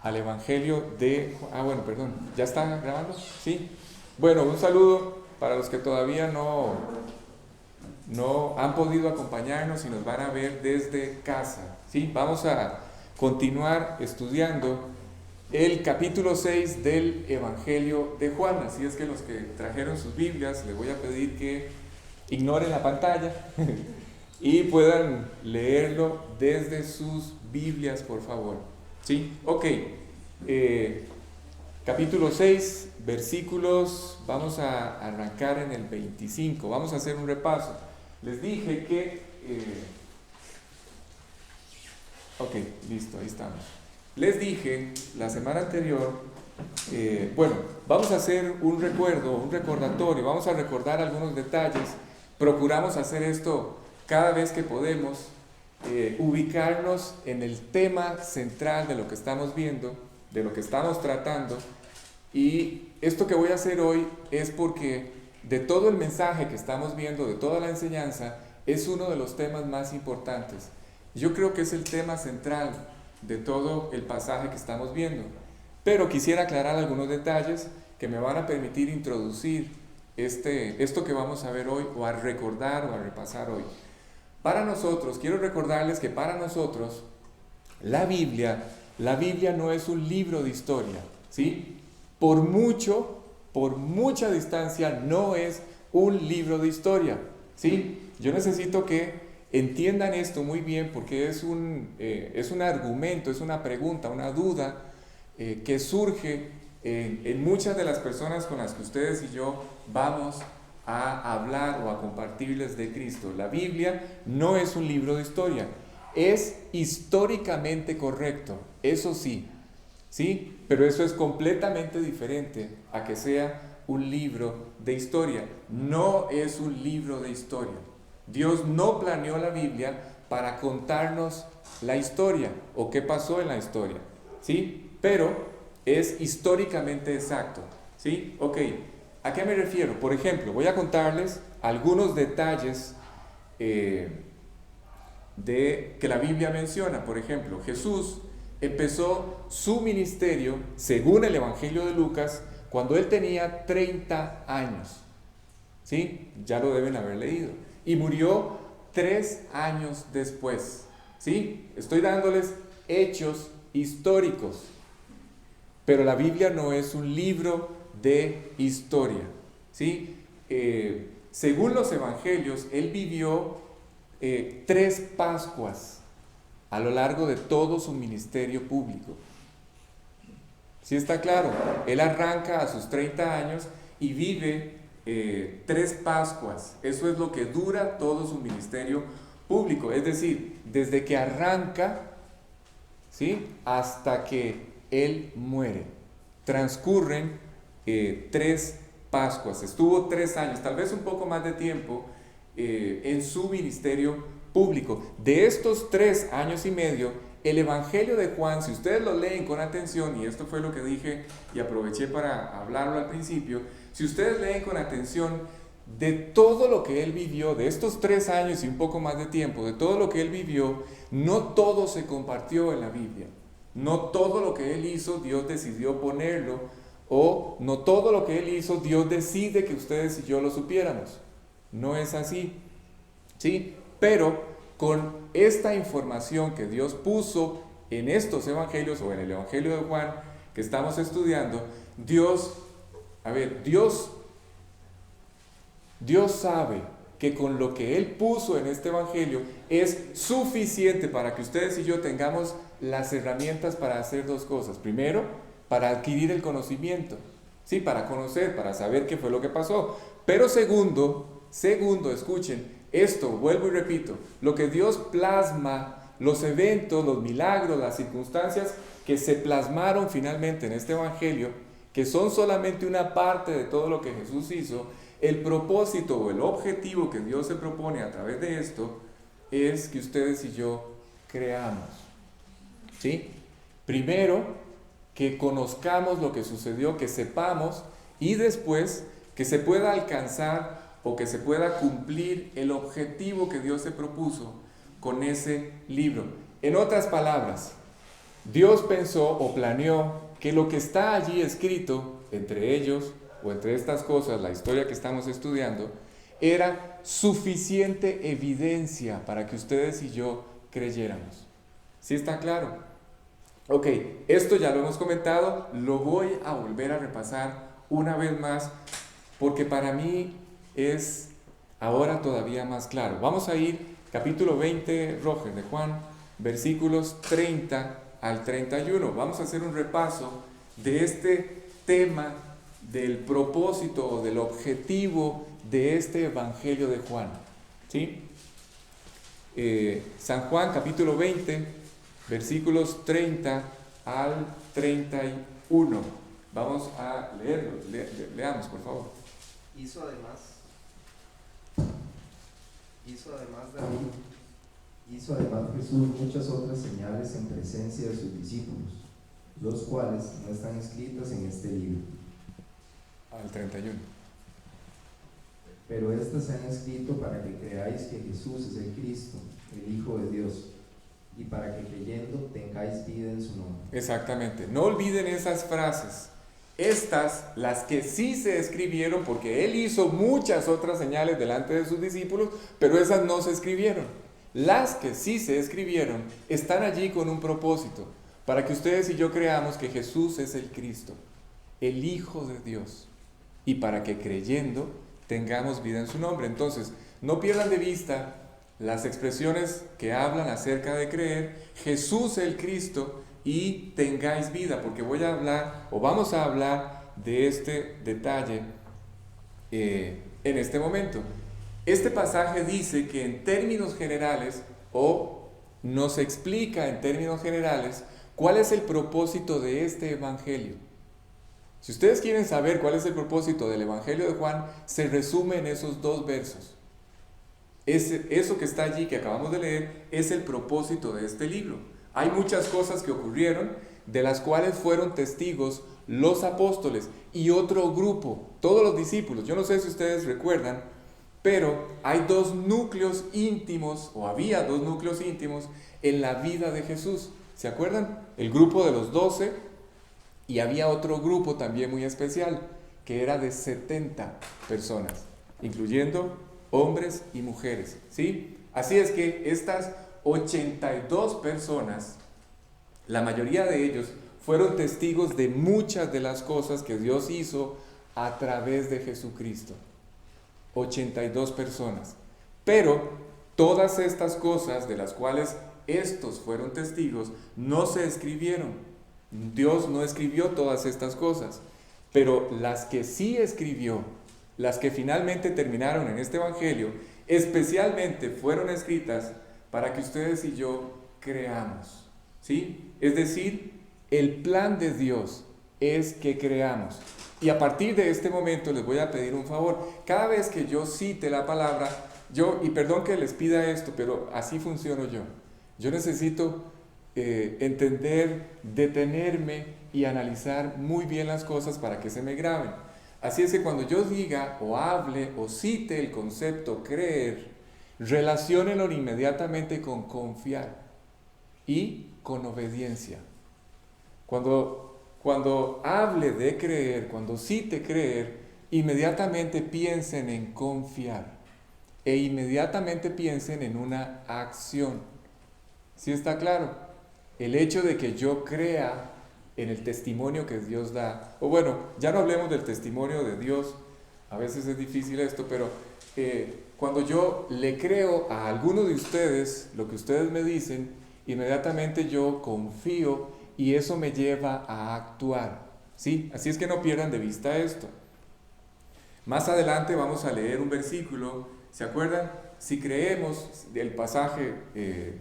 al Evangelio de... Ah, bueno, perdón, ¿ya está grabando? Sí. Bueno, un saludo para los que todavía no han podido acompañarnos y nos van a ver desde casa. Sí, vamos a continuar estudiando el capítulo 6 del Evangelio de Juan. Así es que los que trajeron sus Biblias, les voy a pedir que ignoren la pantalla y puedan leerlo desde sus Biblias, por favor. ¿Sí? Ok. Capítulo 6, versículos, vamos a arrancar en el 25. Vamos a hacer un repaso. Les dije que... ok, listo, ahí estamos. Les dije la semana anterior, bueno, vamos a hacer un recuerdo, un recordatorio, vamos a recordar algunos detalles. Procuramos hacer esto cada vez que podemos, ubicarnos en el tema central de lo que estamos viendo, de lo que estamos tratando. Y esto que voy a hacer hoy es porque de todo el mensaje que estamos viendo, de toda la enseñanza, es uno de los temas más importantes. Yo creo que es el tema central de todo el pasaje que estamos viendo. Pero quisiera aclarar algunos detalles que me van a permitir introducir esto que vamos a ver hoy, o a recordar o a repasar hoy. Para nosotros, quiero recordarles que para nosotros la Biblia no es un libro de historia, ¿sí? Por mucha distancia no es un libro de historia, ¿sí? Yo necesito que entiendan esto muy bien, porque es un argumento, es una pregunta, una duda que surge en muchas de las personas con las que ustedes y yo vamos a hablar o a compartirles de Cristo. La Biblia no es un libro de historia, es históricamente correcto, eso sí, ¿sí? Pero eso es completamente diferente a que sea un libro de historia. No es un libro de historia. Dios no planeó la Biblia para contarnos la historia o qué pasó en la historia, ¿sí? Pero es históricamente exacto, ¿sí? Ok, ¿a qué me refiero? Por ejemplo, voy a contarles algunos detalles de que la Biblia menciona. Por ejemplo, Jesús empezó su ministerio, según el Evangelio de Lucas, cuando él tenía 30 años, ¿sí? Ya lo deben haber leído. Y murió 3 años después, ¿sí? Estoy dándoles hechos históricos. Pero la Biblia no es un libro de historia, ¿sí? Según los evangelios, él vivió 3 Pascuas a lo largo de todo su ministerio público. ¿Sí está claro? Él arranca a sus 30 años y vive 3 Pascuas. Eso es lo que dura todo su ministerio público. Es decir, desde que arranca, ¿sí?, hasta que él muere. Transcurren 3 Pascuas. Estuvo 3 años, tal vez un poco más de tiempo, en su ministerio público. De estos 3 años y medio, el Evangelio de Juan, si ustedes lo leen con atención, y esto fue lo que dije y aproveché para hablarlo al principio, si ustedes leen con atención de todo lo que él vivió, de estos 3 años y un poco más de tiempo, de todo lo que él vivió, no todo se compartió en la Biblia. No todo lo que él hizo Dios decidió ponerlo, o no todo lo que él hizo Dios decide que ustedes y yo lo supiéramos. No es así, ¿sí? Pero con esta información que Dios puso en estos evangelios, o en el Evangelio de Juan que estamos estudiando, Dios sabe que con lo que Él puso en este Evangelio es suficiente para que ustedes y yo tengamos las herramientas para hacer 2 cosas. Primero, para adquirir el conocimiento, ¿sí? Para conocer, para saber qué fue lo que pasó. Pero segundo, escuchen, esto, vuelvo y repito, lo que Dios plasma, los eventos, los milagros, las circunstancias que se plasmaron finalmente en este Evangelio, que son solamente una parte de todo lo que Jesús hizo, el propósito o el objetivo que Dios se propone a través de esto es que ustedes y yo creamos, ¿sí? Primero, que conozcamos lo que sucedió, que sepamos, y después que se pueda alcanzar o que se pueda cumplir el objetivo que Dios se propuso con ese libro. En otras palabras, Dios pensó o planeó que lo que está allí escrito, entre ellos o entre estas cosas, la historia que estamos estudiando, era suficiente evidencia para que ustedes y yo creyéramos. ¿Sí está claro? Ok, esto ya lo hemos comentado, lo voy a volver a repasar una vez más, porque para mí es ahora todavía más claro. Vamos a ir capítulo 20, Roger, de Juan, versículos 30 al 31. Vamos a hacer un repaso de este tema del propósito o del objetivo de este Evangelio de Juan. ¿Sí? San Juan capítulo 20, versículos 30 al 31. Vamos a leerlo. Leamos, por favor. Hizo además Jesús muchas otras señales en presencia de sus discípulos, los cuales no están escritas en este libro. Al 31. Pero estas se han escrito para que creáis que Jesús es el Cristo, el Hijo de Dios, y para que creyendo tengáis vida en su nombre. Exactamente. No olviden esas frases. Estas, las que sí se escribieron, porque Él hizo muchas otras señales delante de sus discípulos, pero esas no se escribieron. Las que sí se escribieron están allí con un propósito, para que ustedes y yo creamos que Jesús es el Cristo, el Hijo de Dios, y para que creyendo tengamos vida en su nombre. Entonces, no pierdan de vista las expresiones que hablan acerca de creer, Jesús el Cristo, y tengáis vida, porque voy a hablar, o vamos a hablar de este detalle en este momento. Este pasaje dice que en términos generales, o nos explica en términos generales, cuál es el propósito de este Evangelio. Si ustedes quieren saber cuál es el propósito del Evangelio de Juan, se resume en esos dos versos. Eso que está allí, que acabamos de leer, es el propósito de este libro. Hay muchas cosas que ocurrieron, de las cuales fueron testigos los apóstoles y otro grupo, todos los discípulos. Yo no sé si ustedes recuerdan, pero hay dos núcleos íntimos, o había dos núcleos íntimos en la vida de Jesús. ¿Se acuerdan? El grupo de los 12, y había otro grupo también muy especial, que era de 70 personas, incluyendo hombres y mujeres, ¿sí? Así es que estas 82 personas, la mayoría de ellos fueron testigos de muchas de las cosas que Dios hizo a través de Jesucristo. 82 personas. Pero todas estas cosas de las cuales estos fueron testigos no se escribieron. Dios no escribió todas estas cosas, pero las que sí escribió, las que finalmente terminaron en este Evangelio, especialmente fueron escritas para que ustedes y yo creamos, ¿sí? Es decir, el plan de Dios es que creamos. Y a partir de este momento les voy a pedir un favor. Cada vez que yo cite la palabra, y perdón que les pida esto, pero así funciono yo. Yo necesito entender, detenerme y analizar muy bien las cosas para que se me graben. Así es que cuando yo diga o hable o cite el concepto creer, relaciónenlo inmediatamente con confiar y con obediencia. Cuando hable de creer, cuando cite creer, inmediatamente piensen en confiar e inmediatamente piensen en una acción. ¿Sí está claro? El hecho de que yo crea en el testimonio que Dios da, o bueno, ya no hablemos del testimonio de Dios, a veces es difícil esto, pero cuando yo le creo a alguno de ustedes lo que ustedes me dicen, inmediatamente yo confío y eso me lleva a actuar, ¿sí? Así es que no pierdan de vista esto. Más adelante vamos a leer un versículo, ¿se acuerdan? Si creemos, el pasaje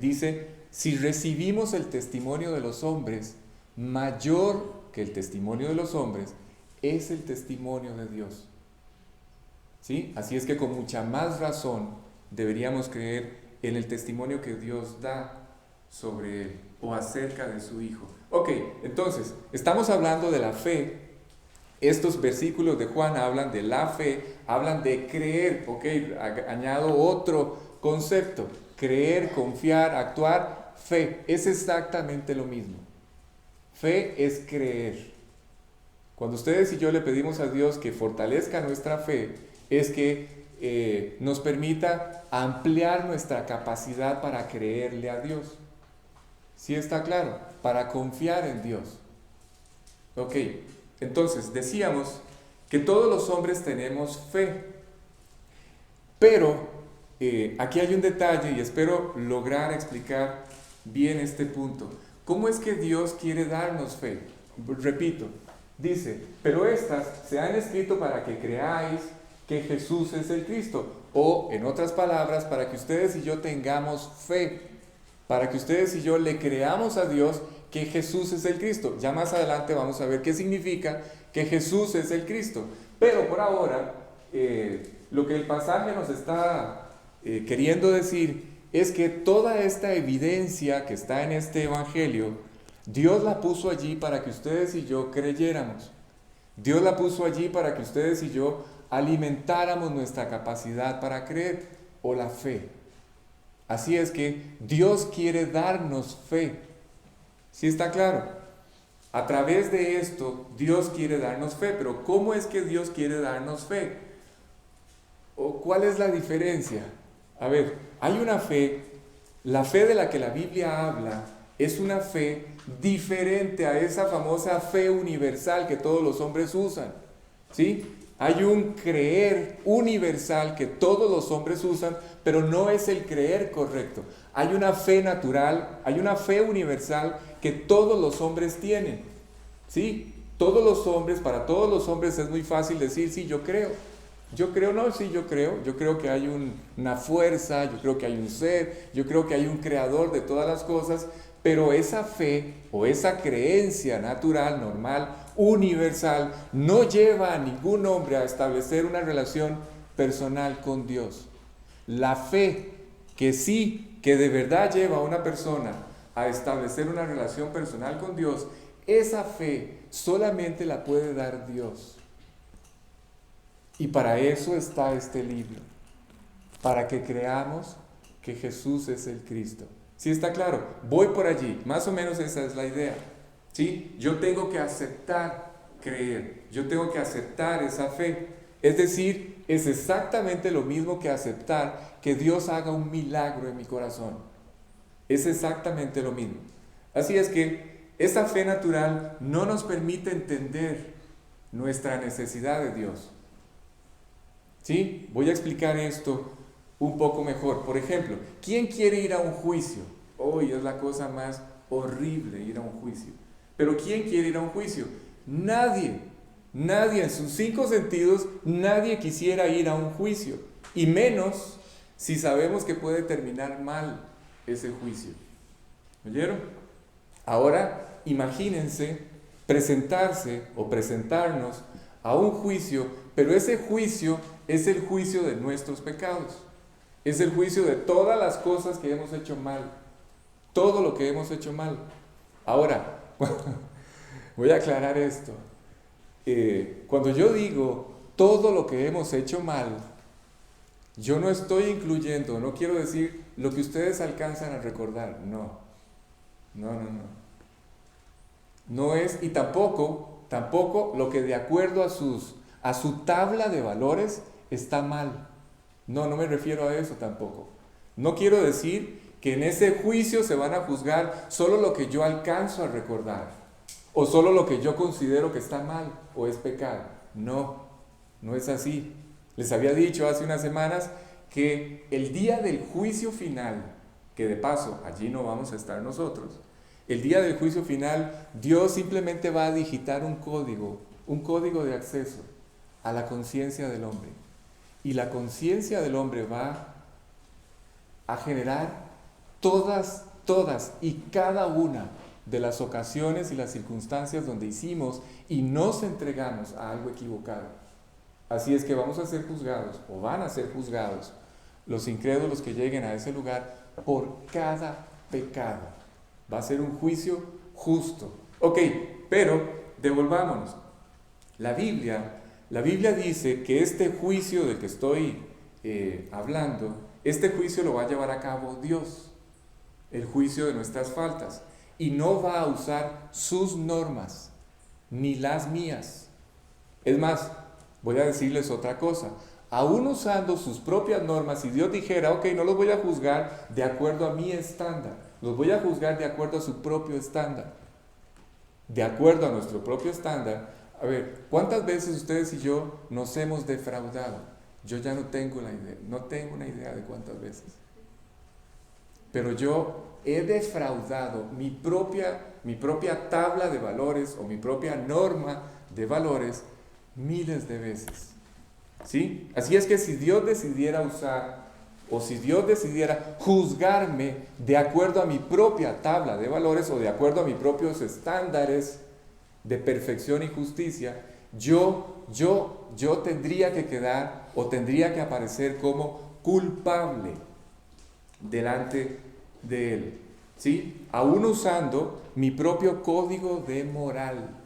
dice, si recibimos el testimonio de los hombres, mayor que el testimonio de los hombres es el testimonio de Dios, ¿sí? Así es que con mucha más razón deberíamos creer en el testimonio que Dios da sobre él o acerca de su Hijo. Ok, entonces, estamos hablando de la fe. Estos versículos de Juan hablan de la fe, hablan de creer. Ok, añado otro concepto: creer, confiar, actuar, fe. Es exactamente lo mismo. Fe es creer. Cuando ustedes y yo le pedimos a Dios que fortalezca nuestra fe, es que nos permita ampliar nuestra capacidad para creerle a Dios. ¿Sí está claro? Para confiar en Dios. Ok, entonces decíamos que todos los hombres tenemos fe, pero aquí hay un detalle y espero lograr explicar bien este punto. ¿Cómo es que Dios quiere darnos fe? Repito, dice, pero estas se han escrito para que creáis que Jesús es el Cristo, o en otras palabras, para que ustedes y yo tengamos fe, para que ustedes y yo le creamos a Dios que Jesús es el Cristo. Ya más adelante vamos a ver qué significa que Jesús es el Cristo. Pero por ahora, lo que el pasaje nos está queriendo decir es que toda esta evidencia que está en este evangelio, Dios la puso allí para que ustedes y yo creyéramos. Dios la puso allí para que ustedes y yo alimentáramos nuestra capacidad para creer, o la fe. Así es que Dios quiere darnos fe. ¿Sí está claro? A través de esto, Dios quiere darnos fe. Pero ¿cómo es que Dios quiere darnos fe? ¿O cuál es la diferencia? A ver, hay una fe, la fe de la que la Biblia habla, es una fe diferente a esa famosa fe universal que todos los hombres usan. ¿Sí? Hay un creer universal que todos los hombres usan, pero no es el creer correcto. Hay una fe natural, hay una fe universal que todos los hombres tienen. ¿Sí? Todos los hombres, para todos los hombres es muy fácil decir, sí, yo creo. Yo creo, no, sí, yo creo que hay una fuerza, yo creo que hay un ser, yo creo que hay un creador de todas las cosas, pero esa fe o esa creencia natural, normal, universal, no lleva a ningún hombre a establecer una relación personal con Dios. La fe que sí, que de verdad lleva a una persona a establecer una relación personal con Dios, esa fe solamente la puede dar Dios. Y para eso está este libro, para que creamos que Jesús es el Cristo. ¿Sí está claro? Voy por allí, más o menos esa es la idea. ¿Sí? Yo tengo que aceptar creer, yo tengo que aceptar esa fe. Es decir, es exactamente lo mismo que aceptar que Dios haga un milagro en mi corazón. Es exactamente lo mismo. Así es que esa fe natural no nos permite entender nuestra necesidad de Dios. ¿Sí? Voy a explicar esto un poco mejor. Por ejemplo, ¿quién quiere ir a un juicio? Hoy es la cosa más horrible ir a un juicio. Pero ¿quién quiere ir a un juicio? Nadie. Nadie, en sus 5 sentidos, nadie quisiera ir a un juicio. Y menos si sabemos que puede terminar mal ese juicio. ¿Oyeron? Ahora, imagínense presentarse o presentarnos a un juicio, pero ese juicio es el juicio de nuestros pecados. Es el juicio de todas las cosas que hemos hecho mal. Todo lo que hemos hecho mal. Ahora, voy a aclarar esto. Cuando yo digo todo lo que hemos hecho mal, yo no estoy incluyendo, no quiero decir lo que ustedes alcanzan a recordar. No. No es, y tampoco lo que de acuerdo a su tabla de valores está mal. No me refiero a eso tampoco. No quiero decir que en ese juicio se van a juzgar solo lo que yo alcanzo a recordar, o solo lo que yo considero que está mal o es pecado. No es así. Les había dicho hace unas semanas que el día del juicio final, que de paso allí no vamos a estar nosotros, el día del juicio final, Dios simplemente va a digitar un código de acceso a la conciencia del hombre. Y la conciencia del hombre va a generar todas y cada una de las ocasiones y las circunstancias donde hicimos y nos entregamos a algo equivocado. Así es que vamos a ser juzgados, o van a ser juzgados, los incrédulos que lleguen a ese lugar por cada pecado. Va a ser un juicio justo. Ok, pero devolvámonos. La Biblia dice que este juicio del que estoy hablando, este juicio lo va a llevar a cabo Dios, el juicio de nuestras faltas. y no va a usar sus normas, ni las mías. Es más, voy a decirles otra cosa. Aún usando sus propias normas, si Dios dijera, ok, no los voy a juzgar de acuerdo a mi estándar, los voy a juzgar de acuerdo a su propio estándar, de acuerdo a nuestro propio estándar. A ver, ¿cuántas veces ustedes y yo nos hemos defraudado? Yo ya no tengo una idea de cuántas veces. Pero yo he defraudado mi propia tabla de valores o mi propia norma de valores miles de veces. ¿Sí? Así es que si Dios decidiera usar o si Dios decidiera juzgarme de acuerdo a mi propia tabla de valores o de acuerdo a mis propios estándares de perfección y justicia, yo tendría que quedar o tendría que aparecer como culpable delante de Él, ¿sí? Aún usando mi propio código de moral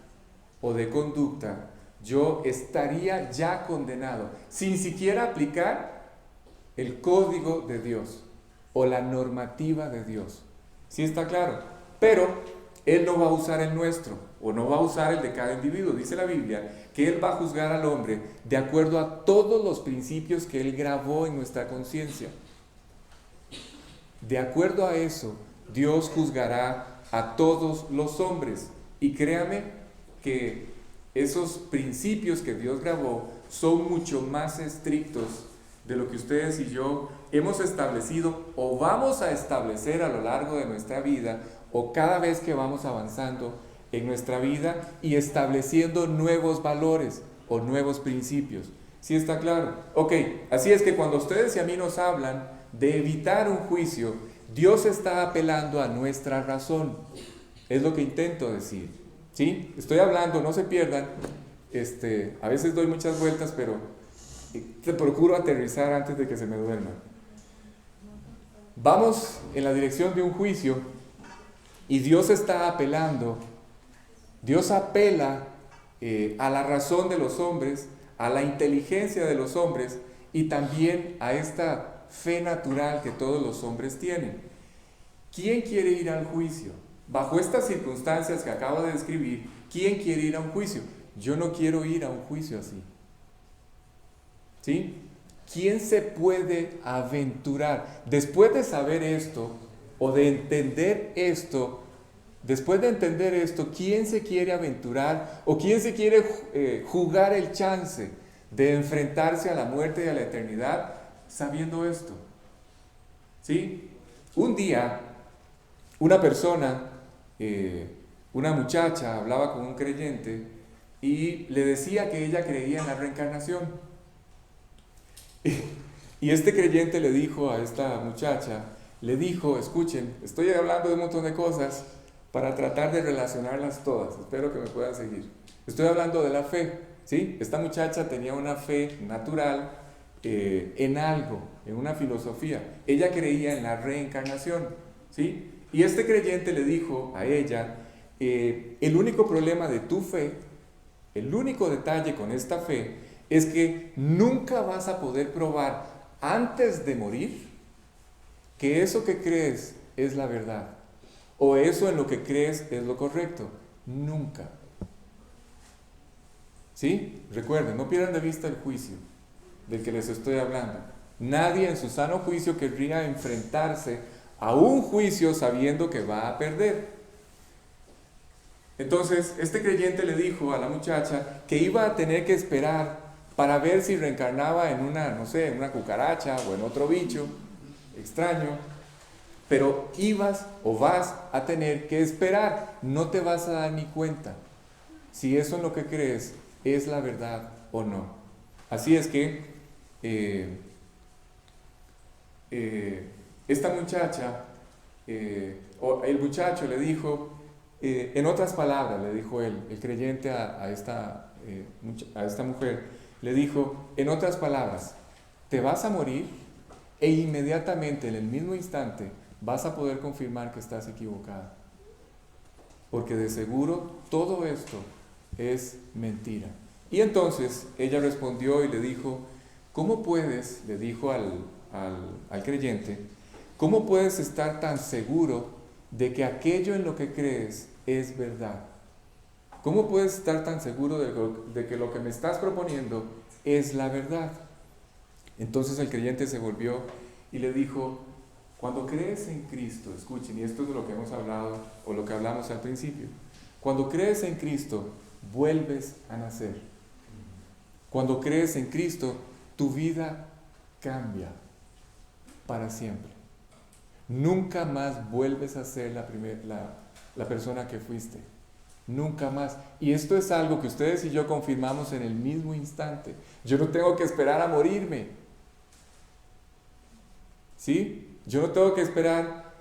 o de conducta, yo estaría ya condenado, sin siquiera aplicar el código de Dios o la normativa de Dios. ¿Sí está claro? Pero Él no va a usar el nuestro, o no va a usar el de cada individuo. Dice la Biblia que Él va a juzgar al hombre de acuerdo a todos los principios que Él grabó en nuestra conciencia. De acuerdo a eso, Dios juzgará a todos los hombres. Y créame que esos principios que Dios grabó son mucho más estrictos de lo que ustedes y yo hemos establecido o vamos a establecer a lo largo de nuestra vida, o cada vez que vamos avanzando en nuestra vida y estableciendo nuevos valores o nuevos principios. ¿Sí está claro? Ok, así es que cuando ustedes y a mí nos hablan de evitar un juicio, Dios está apelando a nuestra razón. Es lo que intento decir. ¿Sí? Estoy hablando, no se pierdan. A veces doy muchas vueltas, pero te procuro aterrizar antes de que se me duerma. Vamos en la dirección de un juicio y Dios está apelando. Dios apela a la razón de los hombres, a la inteligencia de los hombres y también a esta fe natural que todos los hombres tienen. ¿Quién quiere ir al juicio? Bajo estas circunstancias que acabo de describir, ¿quién quiere ir a un juicio? Yo no quiero ir a un juicio así. ¿Sí? ¿Quién se puede aventurar? Después de saber esto, o de entender esto, después de entender esto, ¿quién se quiere aventurar o quién se quiere jugar el chance de enfrentarse a la muerte y a la eternidad sabiendo esto? ¿Sí? Un día, una persona, una muchacha, hablaba con un creyente y le decía que ella creía en la reencarnación. Y este creyente le dijo a esta muchacha, le dijo, escuchen, estoy hablando de un montón de cosas para tratar de relacionarlas todas, espero que me puedan seguir. Estoy hablando de la fe, ¿sí? Esta muchacha tenía una fe natural en algo, en una filosofía. Ella creía en la reencarnación, ¿sí? Y este creyente le dijo a ella, el único problema de tu fe, el único detalle con esta fe, es que nunca vas a poder probar antes de morir que eso que crees es la verdad, o eso en lo que crees es lo correcto. Nunca. ¿Sí? Recuerden, no pierdan de vista el juicio del que les estoy hablando. Nadie en su sano juicio querría enfrentarse a un juicio sabiendo que va a perder. Entonces, este creyente le dijo a la muchacha que iba a tener que esperar para ver si reencarnaba en una, no sé, en una cucaracha o en otro bicho extraño, pero ibas o vas a tener que esperar, no te vas a dar ni cuenta si eso en lo que crees es la verdad o no. Así es que esta muchacha, o el muchacho le dijo, en otras palabras, le dijo él, el creyente a esta mujer, le dijo, en otras palabras, te vas a morir e inmediatamente, en el mismo instante, vas a poder confirmar que estás equivocada. Porque de seguro todo esto es mentira. Y entonces ella respondió y le dijo, ¿cómo puedes, le dijo al creyente, cómo puedes estar tan seguro de que aquello en lo que crees es verdad. ¿Cómo puedes estar tan seguro de que lo que me estás proponiendo es la verdad? Entonces el creyente se volvió y le dijo, cuando crees en Cristo, escuchen, y esto es de lo que hemos hablado o lo que hablamos al principio, cuando crees en Cristo, vuelves a nacer. Cuando crees en Cristo, tu vida cambia para siempre. Nunca más vuelves a ser la persona que fuiste. Nunca más. Y esto es algo que ustedes y yo confirmamos en el mismo instante. Yo no tengo que esperar a morirme. ¿Sí? Yo no tengo que esperar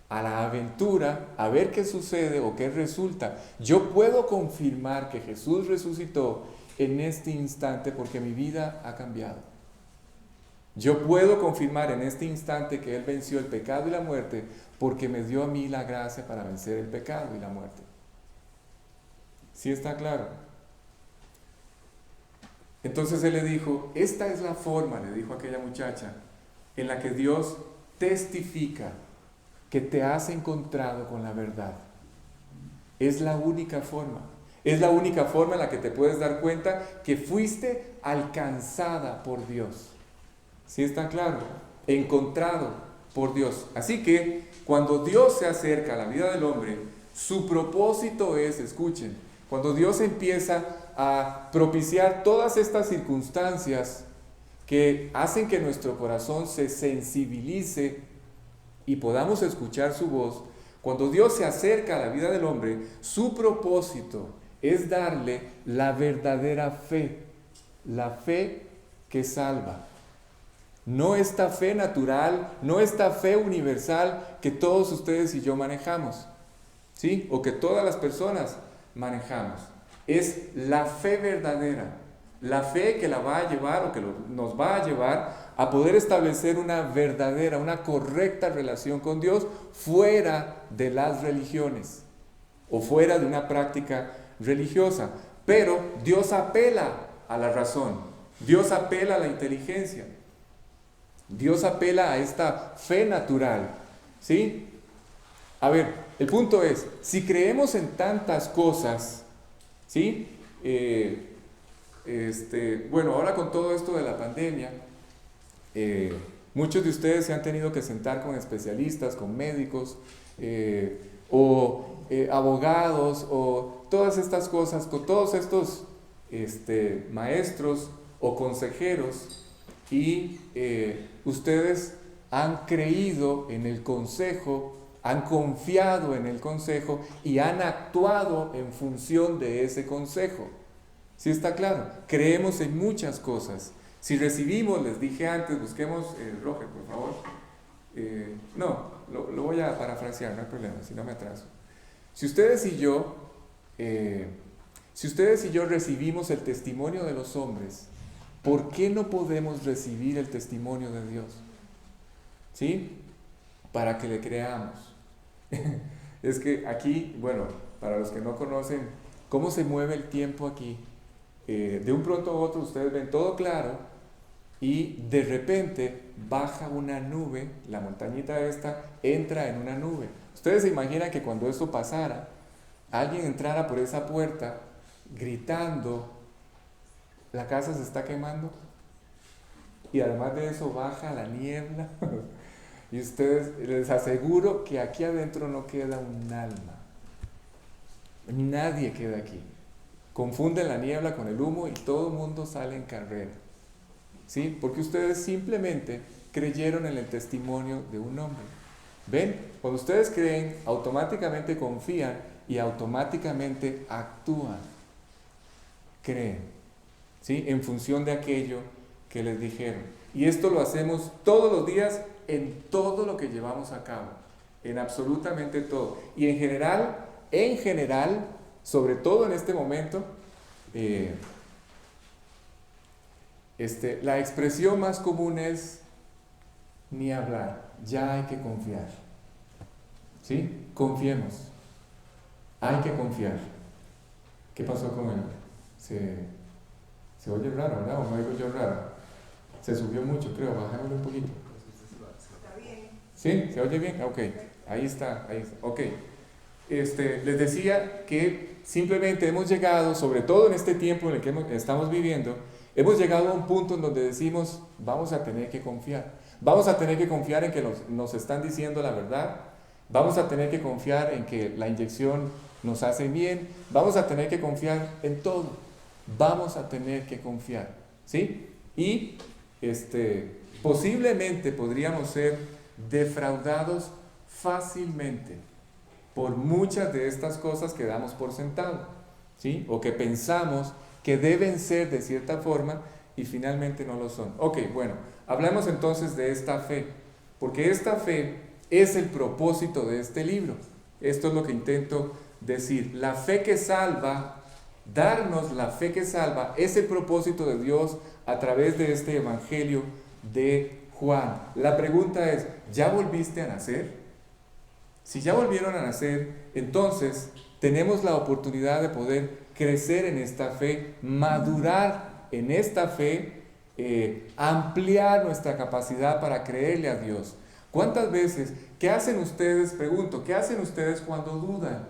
a la aventura a ver qué sucede o qué resulta. Yo puedo confirmar que Jesús resucitó en este instante porque mi vida ha cambiado. Yo puedo confirmar en este instante que Él venció el pecado y la muerte porque me dio a mí la gracia para vencer el pecado y la muerte. ¿Sí está claro? Entonces Él le dijo, esta es la forma, le dijo a aquella muchacha, en la que Dios testifica que te has encontrado con la verdad. Es la única forma. Es la única forma en la que te puedes dar cuenta que fuiste alcanzada por Dios. ¿Sí está claro? Encontrado por Dios. Así que cuando Dios se acerca a la vida del hombre, su propósito es, escuchen, cuando Dios empieza a propiciar todas estas circunstancias que hacen que nuestro corazón se sensibilice y podamos escuchar su voz, cuando Dios se acerca a la vida del hombre, su propósito es darle la verdadera fe, la fe que salva. No esta fe natural, no esta fe universal que todos ustedes y yo manejamos, ¿sí? O que todas las personas manejamos. Es la fe verdadera, la fe que la va a llevar o que nos va a llevar a poder establecer una verdadera, una correcta relación con Dios fuera de las religiones o fuera de una práctica religiosa. Pero Dios apela a la razón, Dios apela a la inteligencia, Dios apela a esta fe natural, ¿sí? A ver, el punto es, si creemos en tantas cosas, ¿sí? Bueno, ahora con todo esto de la pandemia, muchos de ustedes se han tenido que sentar con especialistas, con médicos, abogados, o todas estas cosas, con todos estos maestros o consejeros, y ustedes han creído en el consejo, han confiado en el consejo y han actuado en función de ese consejo. ¿Sí está claro? Creemos en muchas cosas. Si recibimos, les dije antes, busquemos, Roger, por favor. Lo voy a parafrasear, no hay problema, si no me atraso. Si ustedes y yo recibimos el testimonio de los hombres, ¿por qué no podemos recibir el testimonio de Dios? ¿Sí? Para que le creamos. Es que aquí, bueno, para los que no conocen cómo se mueve el tiempo aquí, de un pronto a otro ustedes ven todo claro y de repente baja una nube, la montañita esta entra en una nube. Ustedes se imaginan que cuando eso pasara, alguien entrara por esa puerta gritando, la casa se está quemando, y además de eso baja la niebla. Y ustedes, les aseguro que aquí adentro no queda un alma. Nadie queda aquí. Confunden la niebla con el humo y todo el mundo sale en carrera. ¿Sí? Porque ustedes simplemente creyeron en el testimonio de un hombre. ¿Ven? Cuando ustedes creen, automáticamente confían y automáticamente actúan. Creen. ¿Sí? En función de aquello que les dijeron. Y esto lo hacemos todos los días en todo lo que llevamos a cabo, en absolutamente todo. Y en general, sobre todo en este momento, la expresión más común es ni hablar, ya hay que confiar. ¿Sí? Confiemos. Hay que confiar. ¿Qué pasó con él? Se oye raro, ¿verdad? ¿O no oigo yo raro? Se subió mucho, creo, bajámoslo un poquito. ¿Sí? ¿Se oye bien? Ok, ahí está, ahí está. Ok. Les decía que simplemente hemos llegado, sobre todo en este tiempo en el que estamos viviendo, hemos llegado a un punto en donde decimos, vamos a tener que confiar. Vamos a tener que confiar en que nos están diciendo la verdad. Vamos a tener que confiar en que la inyección nos hace bien. Vamos a tener que confiar en todo. Vamos a tener que confiar. ¿Sí? Y posiblemente podríamos ser defraudados fácilmente por muchas de estas cosas que damos por sentado, ¿sí? O que pensamos que deben ser de cierta forma y finalmente no lo son. Ok, bueno, hablemos entonces de esta fe, porque esta fe es el propósito de este libro. Esto es lo que intento decir. La fe que salva, darnos la fe que salva, es el propósito de Dios a través de este evangelio de Juan. La pregunta es, ¿ya volviste a nacer? Si ya volvieron a nacer, entonces tenemos la oportunidad de poder crecer en esta fe, madurar en esta fe, ampliar nuestra capacidad para creerle a Dios. ¿Cuántas veces, qué hacen ustedes, pregunto, qué hacen ustedes cuando dudan?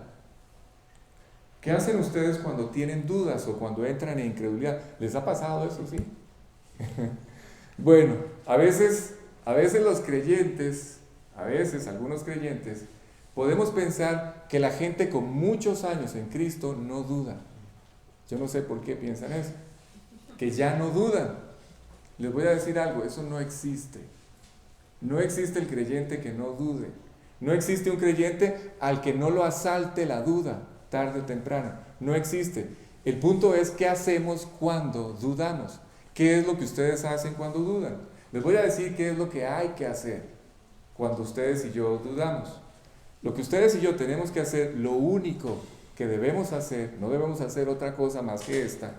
¿Qué hacen ustedes cuando tienen dudas o cuando entran en incredulidad? ¿Les ha pasado eso, sí? Bueno, a veces los creyentes, algunos creyentes, podemos pensar que la gente con muchos años en Cristo no duda. Yo no sé por qué piensan eso. Que ya no dudan. Les voy a decir algo, eso no existe. No existe el creyente que no dude. No existe un creyente al que no lo asalte la duda, tarde o temprano. No existe. El punto es qué hacemos cuando dudamos. ¿Qué es lo que ustedes hacen cuando dudan? Les voy a decir qué es lo que hay que hacer cuando ustedes y yo dudamos. Lo que ustedes y yo tenemos que hacer, lo único que debemos hacer, no debemos hacer otra cosa más que esta,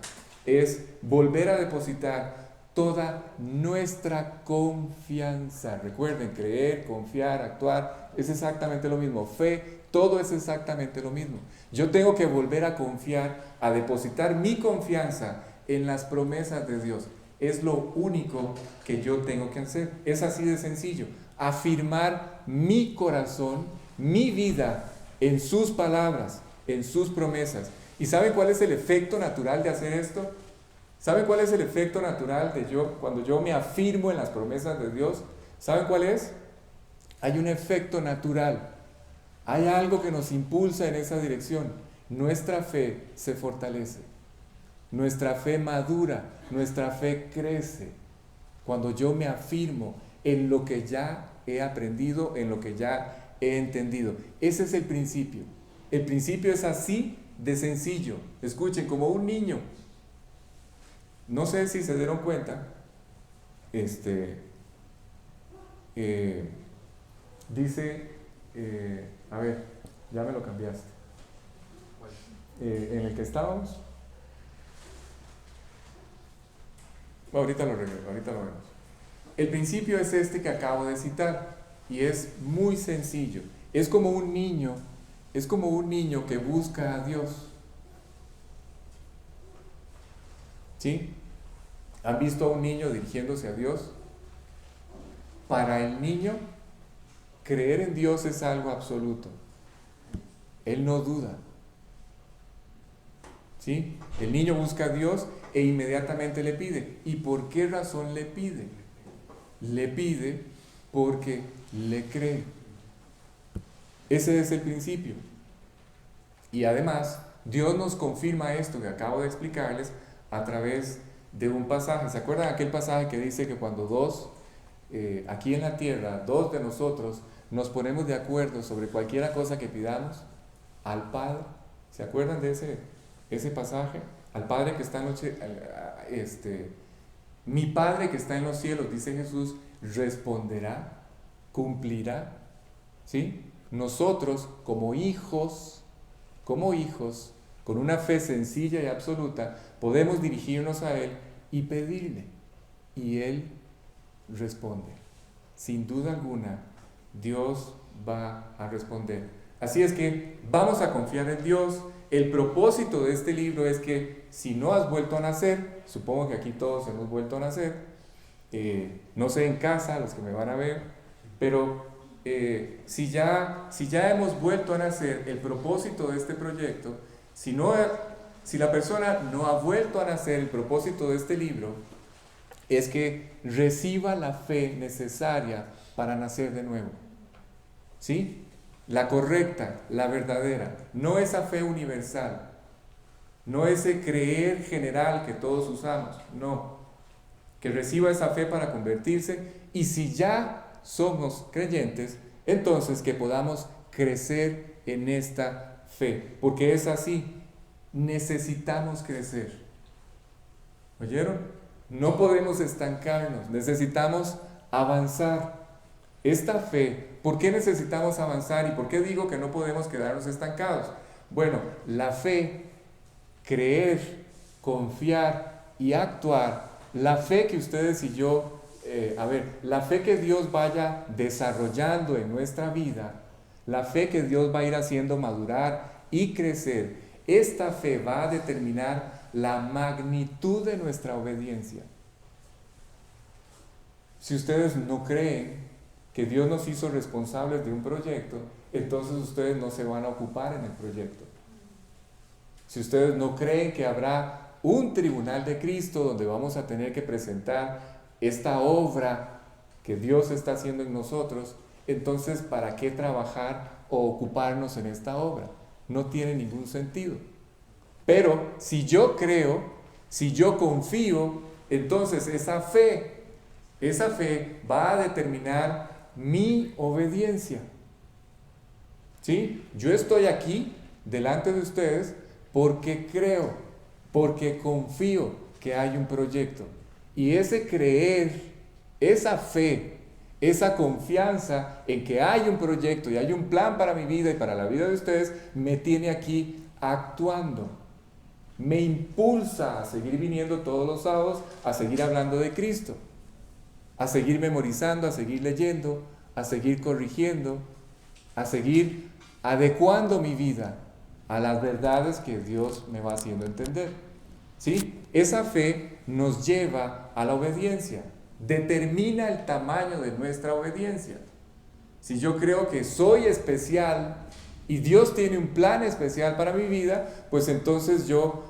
es volver a depositar toda nuestra confianza. Recuerden, creer, confiar, actuar, es exactamente lo mismo. Fe, todo es exactamente lo mismo. Yo tengo que volver a confiar, a depositar mi confianza en las promesas de Dios. Es lo único que yo tengo que hacer. Es así de sencillo. Afirmar mi corazón, mi vida en sus palabras, en sus promesas. ¿Y saben cuál es el efecto natural de hacer esto? ¿Saben cuál es el efecto natural de cuando yo me afirmo en las promesas de Dios? ¿Saben cuál es? Hay un efecto natural. Hay algo que nos impulsa en esa dirección. Nuestra fe se fortalece. Nuestra fe madura. Nuestra fe crece. Cuando yo me afirmo en lo que ya he aprendido, en lo que ya he entendido. Ese es el principio. El principio es así de sencillo. Escuchen, como un niño. No sé si se dieron cuenta, dice, a ver, ya me lo cambiaste. En el que estábamos. Ahorita lo vemos. El principio es este que acabo de citar y es muy sencillo. Es como un niño que busca a Dios. ¿Sí? ¿Han visto a un niño dirigiéndose a Dios? Para el niño, creer en Dios es algo absoluto. Él no duda. ¿Sí? El niño busca a Dios e inmediatamente le pide. ¿Y por qué razón le pide? Le pide porque le cree. Ese es el principio. Y además, Dios nos confirma esto que acabo de explicarles a través de un pasaje. ¿Se acuerdan aquel pasaje que dice que cuando aquí en la tierra, dos de nosotros nos ponemos de acuerdo sobre cualquier cosa que pidamos al Padre? ¿Se acuerdan de ese pasaje? Al Padre que está en los mi Padre que está en los cielos, dice Jesús, responderá, cumplirá. ¿Sí? Nosotros como hijos, con una fe sencilla y absoluta, podemos dirigirnos a Él y pedirle. Y Él responde. Sin duda alguna, Dios va a responder. Así es que vamos a confiar en Dios. El propósito de este libro es que si no has vuelto a nacer, supongo que aquí todos hemos vuelto a nacer, no sé en casa, los que me van a ver, pero si ya hemos vuelto a nacer, el propósito de este proyecto, si la persona no ha vuelto a nacer, el propósito de este libro es que reciba la fe necesaria para nacer de nuevo. ¿Sí? La correcta, la verdadera, no esa fe universal, no ese creer general que todos usamos, no. Que reciba esa fe para convertirse, y si ya somos creyentes, entonces que podamos crecer en esta fe, porque es así, necesitamos crecer. ¿Oyeron? No podemos estancarnos, necesitamos avanzar. Esta fe, ¿por qué necesitamos avanzar? ¿Y por qué digo que no podemos quedarnos estancados? Bueno, la fe, creer, confiar y actuar, la fe que ustedes y yo, la fe que Dios vaya desarrollando en nuestra vida, la fe que Dios va a ir haciendo madurar y crecer, esta fe va a determinar la magnitud de nuestra obediencia. Si ustedes no creen que Dios nos hizo responsables de un proyecto, entonces ustedes no se van a ocupar en el proyecto. Si ustedes no creen que habrá un tribunal de Cristo donde vamos a tener que presentar esta obra que Dios está haciendo en nosotros, entonces ¿para qué trabajar o ocuparnos en esta obra? No tiene ningún sentido. Pero si yo creo, si yo confío, entonces esa fe va a determinar mi obediencia. ¿Sí? Yo estoy aquí delante de ustedes porque creo, porque confío que hay un proyecto. Y ese creer, esa fe, esa confianza en que hay un proyecto y hay un plan para mi vida y para la vida de ustedes, me tiene aquí actuando. Me impulsa a seguir viniendo todos los sábados, a seguir hablando de Cristo, a seguir memorizando, a seguir leyendo, a seguir corrigiendo, a seguir adecuando mi vida a las verdades que Dios me va haciendo entender. ¿Sí? Esa fe nos lleva a la obediencia, determina el tamaño de nuestra obediencia. Si yo creo que soy especial y Dios tiene un plan especial para mi vida, pues entonces yo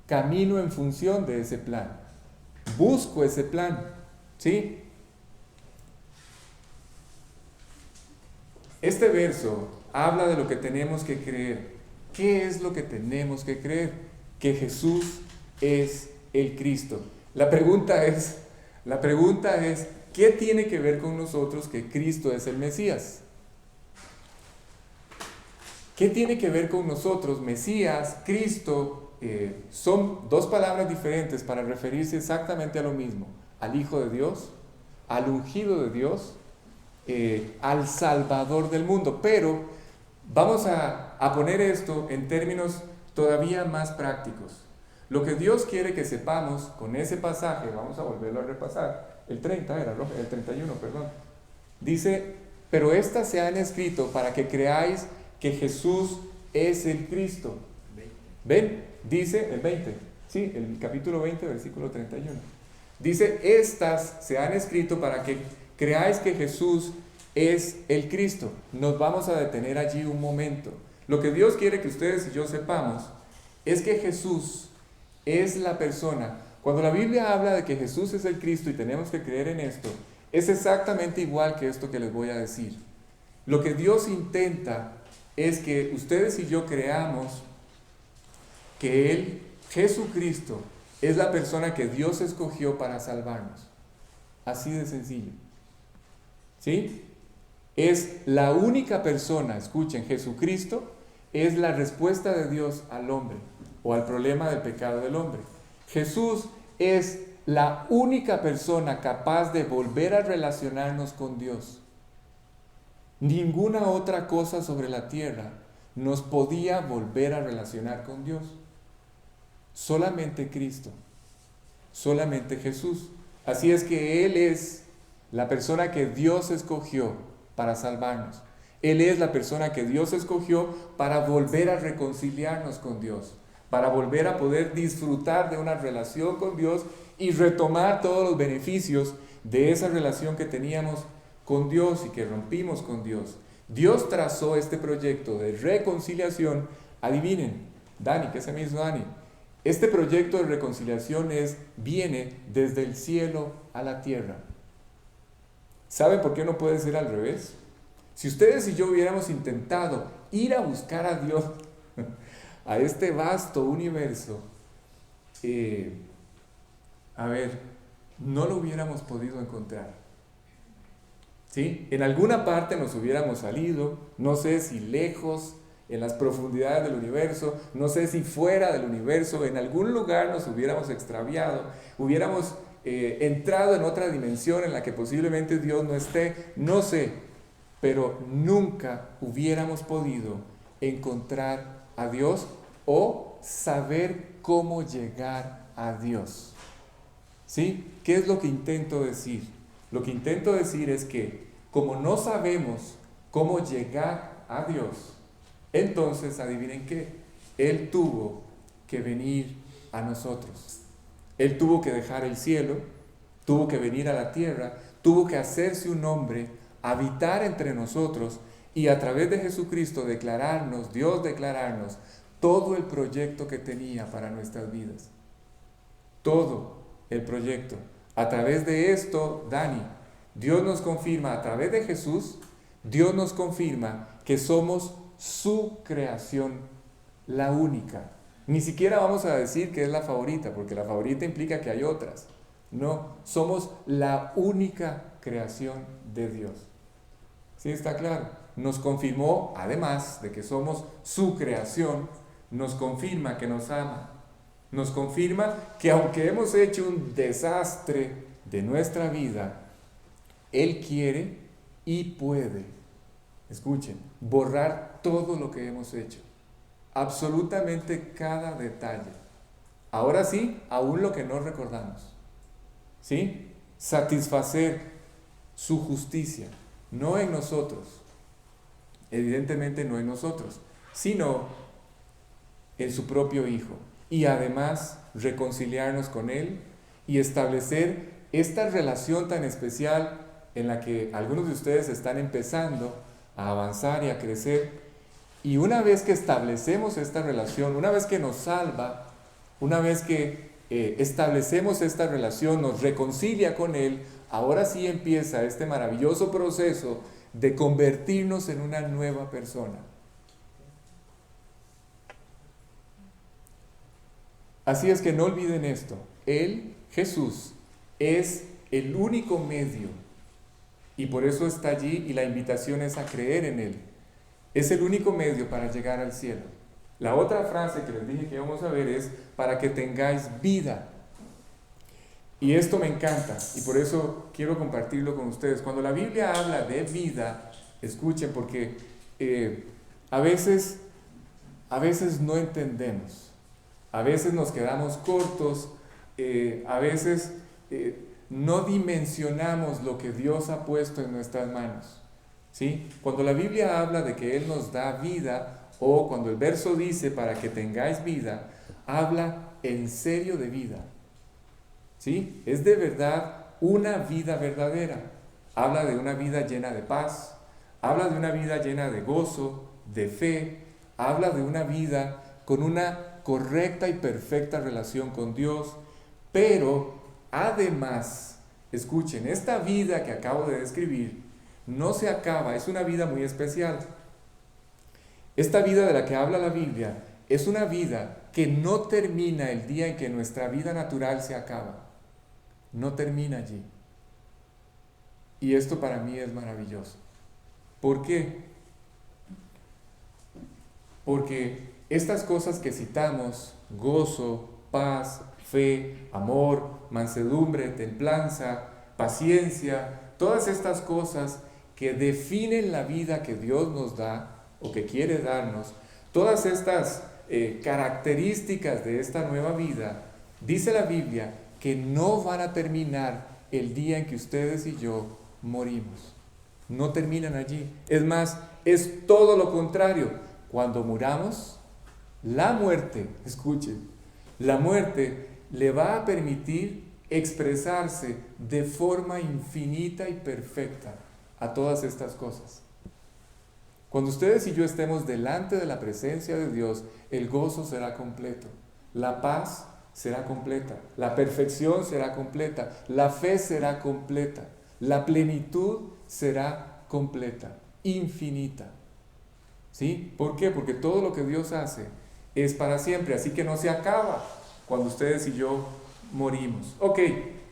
camino en función de ese plan, busco ese plan. ¿Sí? Este verso habla de lo que tenemos que creer. ¿Qué es lo que tenemos que creer? Que Jesús es el Cristo. La pregunta es, ¿qué tiene que ver con nosotros que Cristo es el Mesías? ¿Qué tiene que ver con nosotros? Mesías, Cristo, son dos palabras diferentes para referirse exactamente a lo mismo. Al Hijo de Dios, al ungido de Dios, al Salvador del mundo. Pero vamos a poner esto en términos todavía más prácticos. Lo que Dios quiere que sepamos con ese pasaje, vamos a volverlo a repasar, el 31, perdón. Dice, pero estas se han escrito para que creáis que Jesús es el Cristo. ¿Ven? Dice el 20, sí, el capítulo 20, versículo 31. Dice, estas se han escrito para que creáis que Jesús es el Cristo. Nos vamos a detener allí un momento. Lo que Dios quiere que ustedes y yo sepamos es que Jesús es la persona. Cuando la Biblia habla de que Jesús es el Cristo y tenemos que creer en esto, es exactamente igual que esto que les voy a decir. Lo que Dios intenta es que ustedes y yo creamos que Él, Jesucristo, es la persona que Dios escogió para salvarnos. Así de sencillo. ¿Sí? Es la única persona, escuchen, Jesucristo es la respuesta de Dios al hombre o al problema del pecado del hombre. Jesús es la única persona capaz de volver a relacionarnos con Dios. Ninguna otra cosa sobre la tierra nos podía volver a relacionar con Dios. Solamente Cristo, solamente Jesús. Así es que Él es la persona que Dios escogió para salvarnos. Él es la persona que Dios escogió para volver a reconciliarnos con Dios, para volver a poder disfrutar de una relación con Dios y retomar todos los beneficios de esa relación que teníamos con Dios y que rompimos con Dios. Dios trazó este proyecto de reconciliación. Adivinen, Dani, ¿qué se me hizo Dani? Este proyecto de reconciliación viene desde el cielo a la tierra. ¿Saben por qué no puede ser al revés? Si ustedes y yo hubiéramos intentado ir a buscar a Dios, a este vasto universo, no lo hubiéramos podido encontrar. ¿Sí? En alguna parte nos hubiéramos salido, no sé si lejos, en las profundidades del universo, no sé si fuera del universo, en algún lugar nos hubiéramos extraviado, hubiéramos entrado en otra dimensión en la que posiblemente Dios no esté, no sé, pero nunca hubiéramos podido encontrar a Dios o saber cómo llegar a Dios. ¿Sí? ¿Qué es lo que intento decir? Lo que intento decir es que como no sabemos cómo llegar a Dios, entonces adivinen qué, Él tuvo que venir a nosotros. Él tuvo que dejar el cielo, tuvo que venir a la tierra, tuvo que hacerse un hombre, habitar entre nosotros y a través de Jesucristo Dios declararnos todo el proyecto que tenía para nuestras vidas. Todo el proyecto. A través de esto, Dani, Dios nos confirma, a través de Jesús, Dios nos confirma que somos su creación, la única. Ni siquiera vamos a decir que es la favorita, porque la favorita implica que hay otras. No, somos la única creación de Dios. ¿Sí está claro? Nos confirmó, además de que somos su creación, nos confirma que nos ama. Nos confirma que aunque hemos hecho un desastre de nuestra vida, Él quiere y puede, escuchen, borrar todo lo que hemos hecho. Absolutamente cada detalle. Ahora sí, aún lo que no recordamos. ¿Sí? Satisfacer su justicia, no en nosotros, evidentemente no en nosotros, sino en su propio Hijo. Y además reconciliarnos con Él y establecer esta relación tan especial en la que algunos de ustedes están empezando a avanzar y a crecer. Y una vez que establecemos esta relación, una vez que nos salva, una vez que establecemos esta relación, nos reconcilia con Él, ahora sí empieza este maravilloso proceso de convertirnos en una nueva persona. Así es que no olviden esto, Él, Jesús, es el único medio y por eso está allí y la invitación es a creer en Él. Es el único medio para llegar al cielo. La otra frase que les dije que íbamos a ver es para que tengáis vida. Y esto me encanta y por eso quiero compartirlo con ustedes. Cuando la Biblia habla de vida, escuchen porque a veces no entendemos. A veces nos quedamos cortos, a veces no dimensionamos lo que Dios ha puesto en nuestras manos. ¿Sí? Cuando la Biblia habla de que Él nos da vida, o cuando el verso dice para que tengáis vida, habla en serio de vida. ¿Sí? Es de verdad una vida verdadera. Habla de una vida llena de paz, habla de una vida llena de gozo, de fe, habla de una vida con una correcta y perfecta relación con Dios, pero además, escuchen, esta vida que acabo de describir no se acaba, es una vida muy especial. Esta vida de la que habla la Biblia es una vida que no termina el día en que nuestra vida natural se acaba. No termina allí. Y esto para mí es maravilloso. ¿Por qué? Porque estas cosas que citamos, gozo, paz, fe, amor, mansedumbre, templanza, paciencia, todas estas cosas que definen la vida que Dios nos da o que quiere darnos, todas estas características de esta nueva vida, dice la Biblia que no van a terminar el día en que ustedes y yo morimos. No terminan allí. Es más, es todo lo contrario. Cuando muramos, la muerte, escuchen, la muerte le va a permitir expresarse de forma infinita y perfecta a todas estas cosas. Cuando ustedes y yo estemos delante de la presencia de Dios, el gozo será completo, la paz será completa, la perfección será completa, la fe será completa, la plenitud será completa, infinita. ¿Sí? ¿Por qué? Porque todo lo que Dios hace es para siempre, así que no se acaba cuando ustedes y yo morimos. Ok,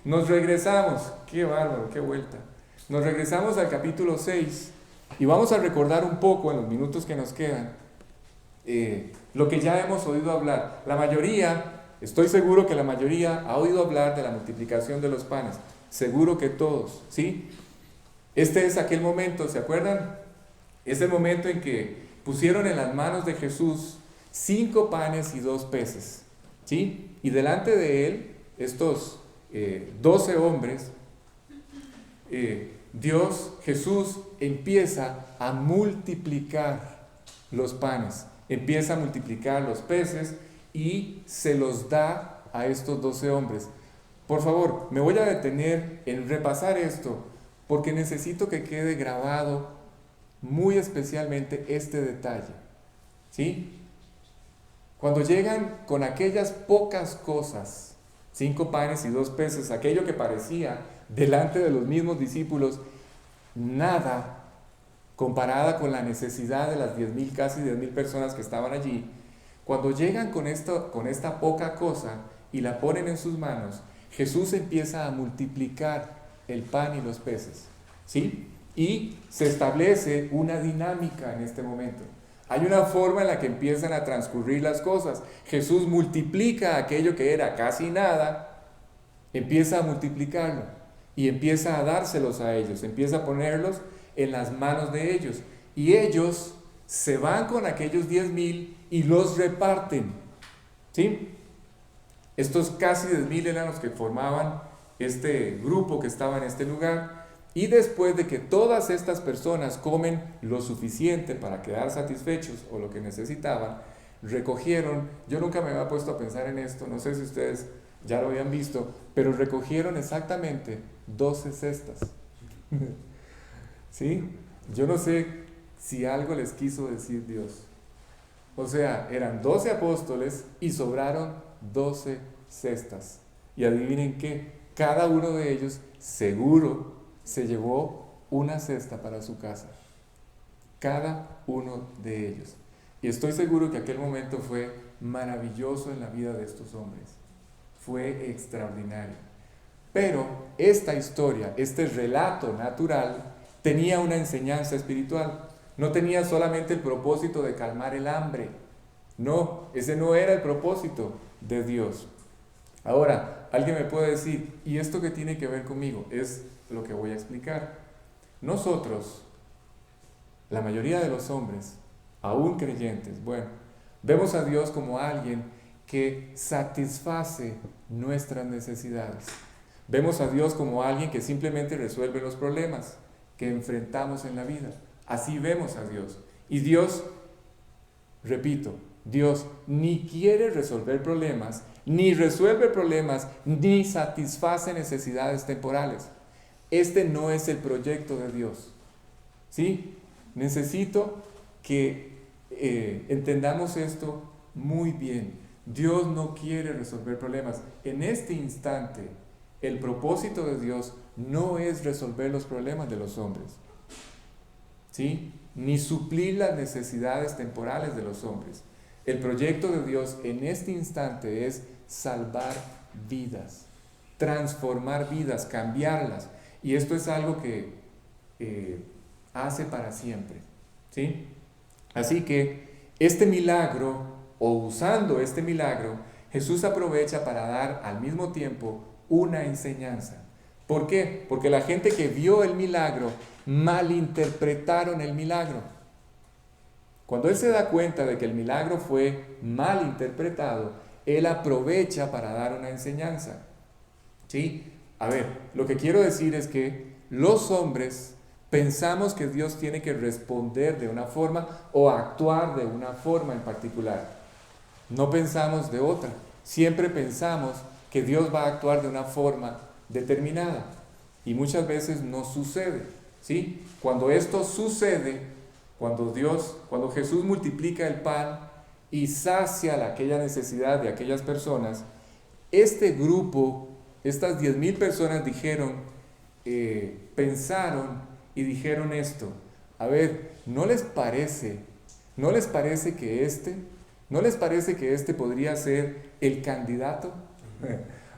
nos regresamos, qué bárbaro, qué vuelta. Nos regresamos al capítulo 6 y vamos a recordar un poco en los minutos que nos quedan lo que ya hemos oído hablar. La mayoría, estoy seguro que la mayoría ha oído hablar de la multiplicación de los panes, seguro que todos, ¿sí? Este es aquel momento, ¿se acuerdan? Es el momento en que pusieron en las manos de Jesús 5 panes y 2 peces, ¿sí? Y delante de él, estos 12 hombres, Jesús empieza a multiplicar los panes, empieza a multiplicar los peces y se los da a estos 12 hombres. Por favor, me voy a detener en repasar esto, porque necesito que quede grabado muy especialmente este detalle, ¿sí? Cuando llegan con aquellas pocas cosas, 5 panes y 2 peces, aquello que parecía delante de los mismos discípulos nada comparada con la necesidad de las 10,000, casi 10,000 personas que estaban allí, cuando llegan con esta poca cosa y la ponen en sus manos, Jesús empieza a multiplicar el pan y los peces, ¿sí? Y se establece una dinámica en este momento. Hay una forma en la que empiezan a transcurrir las cosas. Jesús multiplica aquello que era casi nada, empieza a multiplicarlo y empieza a dárselos a ellos, empieza a ponerlos en las manos de ellos. Y ellos se van con aquellos 10,000 y los reparten, ¿sí? Estos casi 10,000 eran los que formaban este grupo que estaba en este lugar. Y después de que todas estas personas comen lo suficiente para quedar satisfechos o lo que necesitaban, recogieron, yo nunca me había puesto a pensar en esto, no sé si ustedes ya lo habían visto, pero recogieron exactamente 12 cestas. ¿Sí? Yo no sé si algo les quiso decir Dios. O sea, eran 12 apóstoles y sobraron 12 cestas. Y adivinen qué, cada uno de ellos seguro se llevó una cesta para su casa. Cada uno de ellos. Y estoy seguro que aquel momento fue maravilloso en la vida de estos hombres. Fue extraordinario. Pero esta historia, este relato natural, tenía una enseñanza espiritual. No tenía solamente el propósito de calmar el hambre. No, ese no era el propósito de Dios. Ahora, alguien me puede decir, ¿y esto qué tiene que ver conmigo? Es lo que voy a explicar. Nosotros, la mayoría de los hombres, aún creyentes, bueno, vemos a Dios como alguien que satisface nuestras necesidades. Vemos a Dios como alguien que simplemente resuelve los problemas que enfrentamos en la vida. Así vemos a Dios. Y Dios, repito, Dios ni quiere resolver problemas, ni resuelve problemas, ni satisface necesidades temporales. Este no es el proyecto de Dios. ¿Sí? Necesito que entendamos esto muy bien. Dios no quiere resolver problemas. En este instante, el propósito de Dios no es resolver los problemas de los hombres, ¿sí? Ni suplir las necesidades temporales de los hombres. El proyecto de Dios en este instante es salvar vidas, transformar vidas, cambiarlas. Y esto es algo que hace para siempre, ¿sí? Así que este milagro, o usando este milagro, Jesús aprovecha para dar al mismo tiempo una enseñanza. ¿Por qué? Porque la gente que vio el milagro malinterpretaron el milagro. Cuando Él se da cuenta de que el milagro fue mal interpretado, Él aprovecha para dar una enseñanza. ¿Sí? A ver, lo que quiero decir es que los hombres pensamos que Dios tiene que responder de una forma o actuar de una forma en particular. No pensamos de otra. Siempre pensamos que Dios va a actuar de una forma determinada. Y muchas veces no sucede. ¿sí? Cuando esto sucede, cuando Jesús multiplica el pan y sacia aquella necesidad de aquellas personas, este grupo, estas 10,000 personas pensaron y dijeron esto: a ver, ¿no les parece que este podría ser el candidato?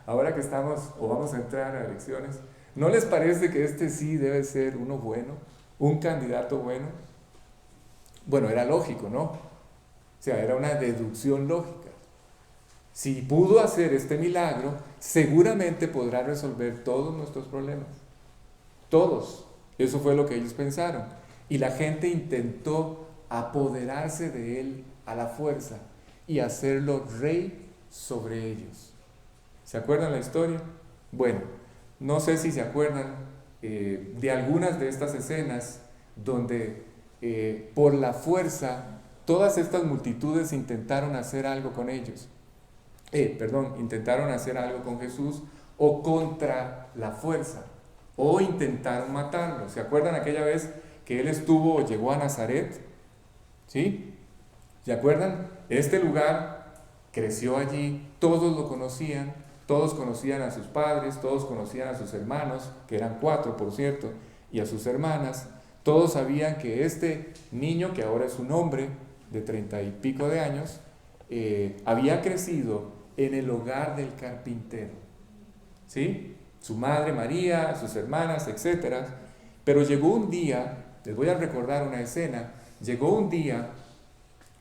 Ahora que estamos o vamos a entrar a elecciones, ¿no les parece que este sí debe ser uno bueno, un candidato bueno? Bueno, era lógico, ¿no? O sea, era una deducción lógica. Si pudo hacer este milagro, seguramente podrá resolver todos nuestros problemas. Todos. Eso fue lo que ellos pensaron. Y la gente intentó apoderarse de él a la fuerza y hacerlo rey sobre ellos. ¿Se acuerdan la historia? Bueno, no sé si se acuerdan de algunas de estas escenas donde por la fuerza todas estas multitudes intentaron hacer algo con ellos. Intentaron hacer algo con Jesús o contra la fuerza, o intentaron matarlo. ¿Se acuerdan aquella vez que él llegó a Nazaret? ¿Sí? ¿Se acuerdan? Este lugar creció allí, todos lo conocían, todos conocían a sus padres, todos conocían a sus hermanos, que eran 4 por cierto, y a sus hermanas. Todos sabían que este niño, que ahora es un hombre de 30 y pico de años, había crecido en el hogar del carpintero, ¿sí? Su madre María, sus hermanas, etc. Pero llegó un día, les voy a recordar una escena, llegó un día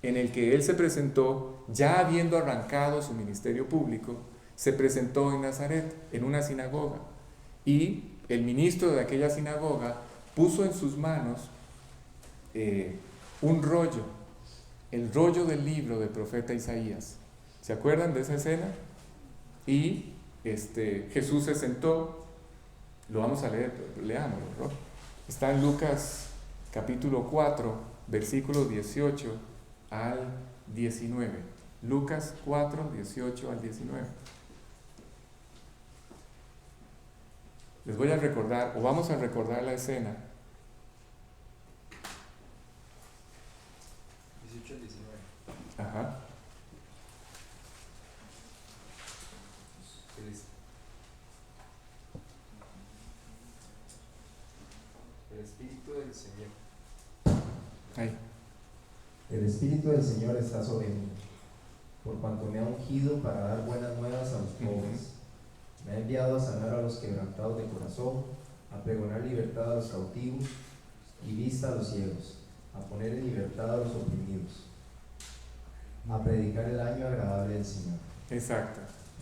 en el que él se presentó, ya habiendo arrancado su ministerio público, se presentó en Nazaret, en una sinagoga, y el ministro de aquella sinagoga puso en sus manos un rollo, el rollo del libro del profeta Isaías. ¿Se acuerdan de esa escena? Y Jesús se sentó, lo vamos a leer, leámoslo, ¿no? Está en Lucas capítulo 4, versículos 18 al 19. Lucas 4, 18 al 19. Les voy a recordar, o vamos a recordar la escena. 18 al 19. Ajá. El Espíritu del Señor. Ahí. El Espíritu del Señor está sobre mí, por cuanto me ha ungido para dar buenas nuevas a los pobres. Me ha enviado a sanar a los quebrantados de corazón, a pregonar libertad a los cautivos y vista a los ciegos, a poner en libertad a los oprimidos, a predicar el año agradable del Señor. Exacto.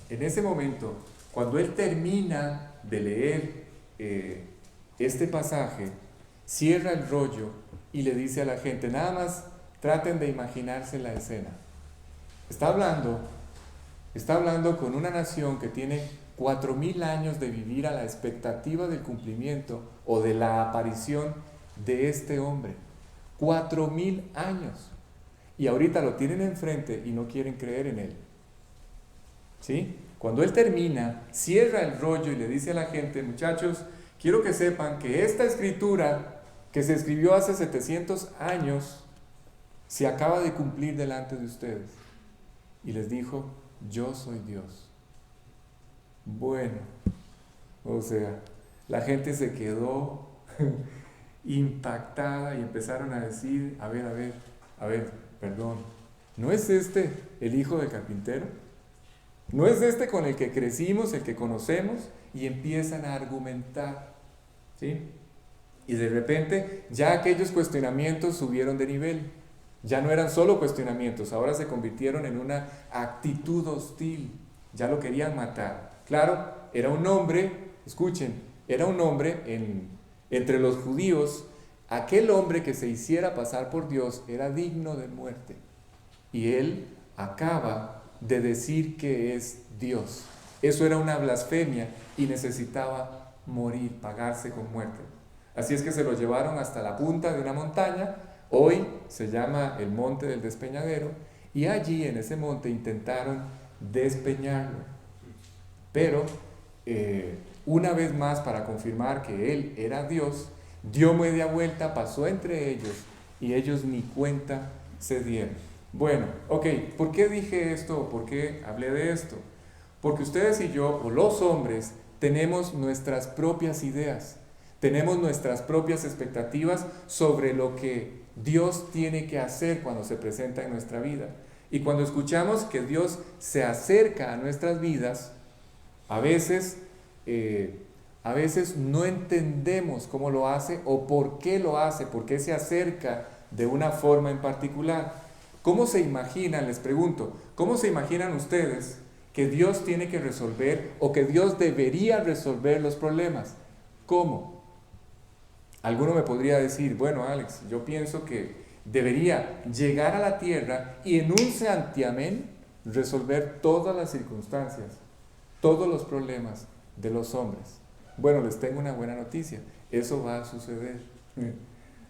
En ese momento, cuando él termina de leer este pasaje, cierra el rollo y le dice a la gente, nada más traten de imaginarse la escena. Está hablando con una nación que tiene 4,000 años de vivir a la expectativa del cumplimiento o de la aparición de este hombre. 4,000 años. Y ahorita lo tienen enfrente y no quieren creer en él. ¿Sí? Cuando él termina, cierra el rollo y le dice a la gente, muchachos, quiero que sepan que esta escritura que se escribió hace 700 años se acaba de cumplir delante de ustedes. Y les dijo, yo soy Dios. Bueno, o sea, la gente se quedó impactada y empezaron a decir, a ver, perdón, ¿no es este el hijo del carpintero? ¿No es este con el que crecimos, el que conocemos? Y empiezan a argumentar, ¿sí? Y de repente ya aquellos cuestionamientos subieron de nivel. Ya no eran solo cuestionamientos, ahora se convirtieron en una actitud hostil. Ya lo querían matar. Claro, era un hombre, escuchen, era un hombre entre los judíos. Aquel hombre que se hiciera pasar por Dios era digno de muerte. Y él acaba de decir que es Dios. Eso era una blasfemia y necesitaba morir, pagarse con muerte. Así es que se lo llevaron hasta la punta de una montaña, hoy se llama el Monte del Despeñadero, y allí en ese monte intentaron despeñarlo. Pero una vez más, para confirmar que él era Dios, dio media vuelta, pasó entre ellos y ellos ni cuenta se dieron. Bueno, ok, ¿por qué dije esto? ¿Por qué hablé de esto? Porque ustedes y yo, o los hombres, tenemos nuestras propias ideas, tenemos nuestras propias expectativas sobre lo que Dios tiene que hacer cuando se presenta en nuestra vida. Y cuando escuchamos que Dios se acerca a nuestras vidas, a veces no entendemos cómo lo hace o por qué se acerca de una forma en particular. ¿Cómo se imaginan, les pregunto, cómo se imaginan ustedes que Dios tiene que resolver o que Dios debería resolver los problemas? ¿Cómo? Alguno me podría decir, bueno, Alex, yo pienso que debería llegar a la tierra y en un santiamén resolver todas las circunstancias, todos los problemas de los hombres. Bueno, les tengo una buena noticia, eso va a suceder.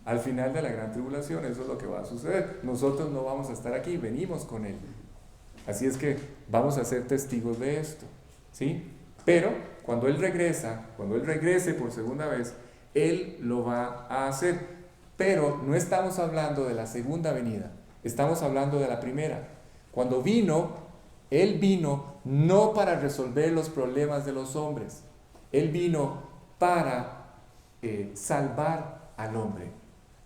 Al final de la gran tribulación, eso es lo que va a suceder. Nosotros no vamos a estar aquí, venimos con Él. Así es que vamos a ser testigos de esto, ¿sí? Pero cuando Él regrese por segunda vez, Él lo va a hacer. Pero no estamos hablando de la segunda venida, estamos hablando de la primera. Cuando vino, Él vino no para resolver los problemas de los hombres, Él vino para salvar al hombre.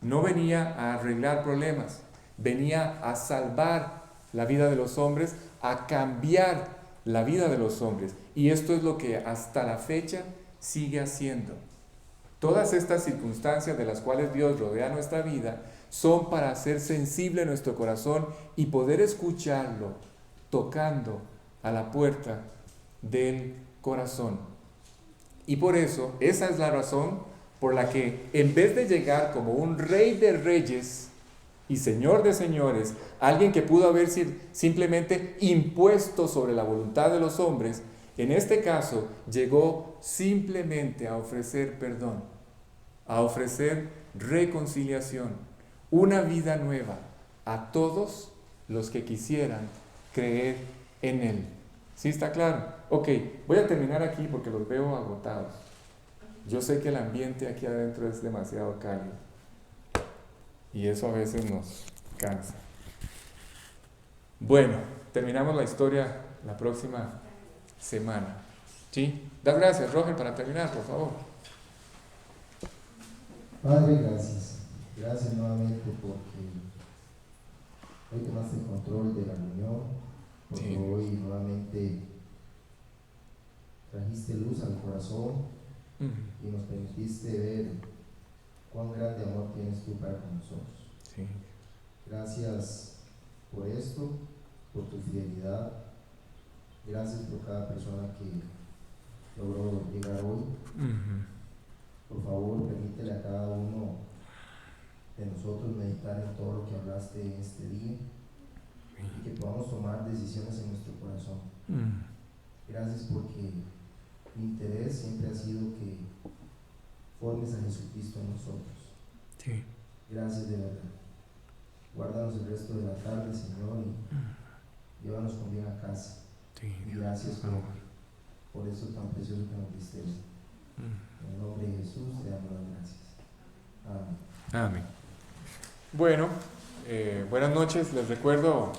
No venía a arreglar problemas, venía a salvar la vida de los hombres, a cambiar la vida de los hombres. Y esto es lo que hasta la fecha sigue haciendo. Todas estas circunstancias de las cuales Dios rodea nuestra vida son para hacer sensible nuestro corazón y poder escucharlo tocando a la puerta del corazón. Y por eso, esa es la razón por la que en vez de llegar como un rey de reyes y señor de señores, alguien que pudo haber sido simplemente impuesto sobre la voluntad de los hombres, en este caso llegó simplemente a ofrecer perdón, a ofrecer reconciliación, una vida nueva a todos los que quisieran creer en Él. ¿Sí está claro? Ok, voy a terminar aquí porque los veo agotados. Yo sé que el ambiente aquí adentro es demasiado cálido y eso a veces nos cansa. Bueno, terminamos la historia la próxima semana. ¿Sí? Das gracias, Roger, para terminar, por favor. Padre, gracias. Gracias nuevamente porque hoy tomaste el control de la reunión, porque Sí. hoy nuevamente trajiste luz al corazón y nos permitiste ver cuán grande amor tienes tú para con nosotros. Sí. Gracias por esto, por tu fidelidad. Gracias por cada persona que logró llegar hoy. Por favor, permítele a cada uno de nosotros meditar en todo lo que hablaste en este día y que podamos tomar decisiones en nuestro corazón. Gracias porque mi interés siempre ha sido que formes a Jesucristo en nosotros. Sí. Gracias de verdad. Guárdanos el resto de la tarde, Señor, y llévanos con bien a casa. Sí. Y gracias por eso tan precioso que nos diste hoy. En el nombre de Jesús te damos las gracias. Amén. Amén. Bueno, buenas noches. Les recuerdo